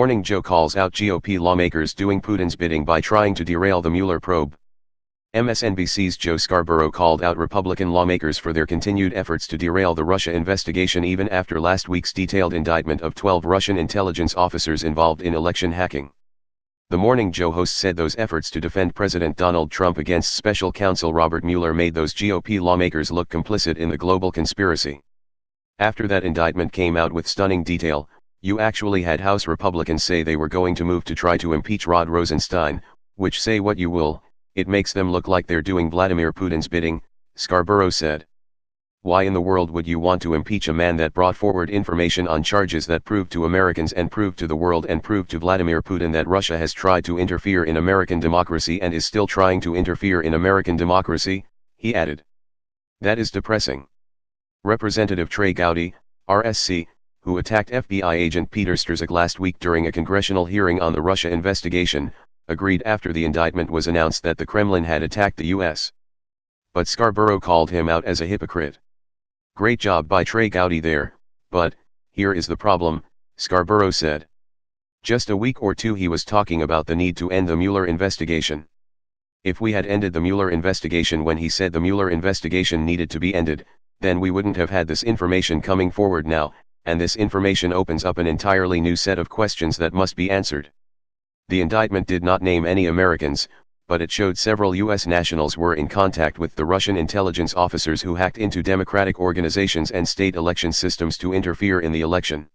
Morning Joe calls out GOP lawmakers doing Putin's bidding by trying to derail the Mueller probe. MSNBC's Joe Scarborough called out Republican lawmakers for their continued efforts to derail the Russia investigation even after last week's detailed indictment of 12 Russian intelligence officers involved in election hacking. The Morning Joe host said those efforts to defend President Donald Trump against special counsel Robert Mueller made those GOP lawmakers look complicit in the global conspiracy. After that indictment came out with stunning detail, you actually had House Republicans say they were going to move to try to impeach Rod Rosenstein, which, say what you will, it makes them look like they're doing Vladimir Putin's bidding, Scarborough said. Why in the world would you want to impeach a man that brought forward information on charges that proved to Americans and proved to the world and proved to Vladimir Putin that Russia has tried to interfere in American democracy and is still trying to interfere in American democracy, he added. That is depressing. Representative Trey Gowdy, RSC, who attacked FBI agent Peter Strzok last week during a congressional hearing on the Russia investigation, agreed after the indictment was announced that the Kremlin had attacked the U.S. But Scarborough called him out as a hypocrite. Great job by Trey Gowdy there, but, here is the problem, Scarborough said. Just a week or two he was talking about the need to end the Mueller investigation. If we had ended the Mueller investigation when he said the Mueller investigation needed to be ended, then we wouldn't have had this information coming forward now, and this information opens up an entirely new set of questions that must be answered. The indictment did not name any Americans, but it showed several U.S. nationals were in contact with the Russian intelligence officers who hacked into democratic organizations and state election systems to interfere in the election.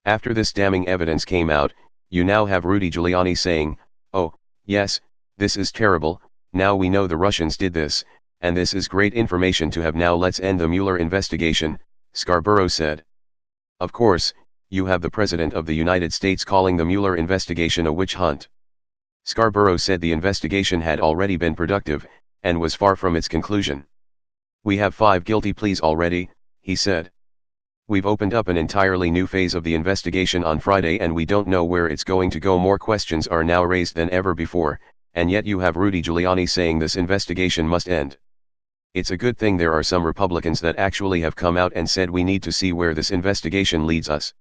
After this damning evidence came out, you now have Rudy Giuliani saying, "Oh, yes, this is terrible, now we know the Russians did this, and this is great information to have now, let's end the Mueller investigation," Scarborough said. Of course, you have the President of the United States calling the Mueller investigation a witch hunt. Scarborough said the investigation had already been productive, and was far from its conclusion. We have 5 guilty pleas already, he said. We've opened up an entirely new phase of the investigation on Friday and we don't know where it's going to go. More questions are now raised than ever before, and yet you have Rudy Giuliani saying this investigation must end. It's a good thing there are some Republicans that actually have come out and said we need to see where this investigation leads us.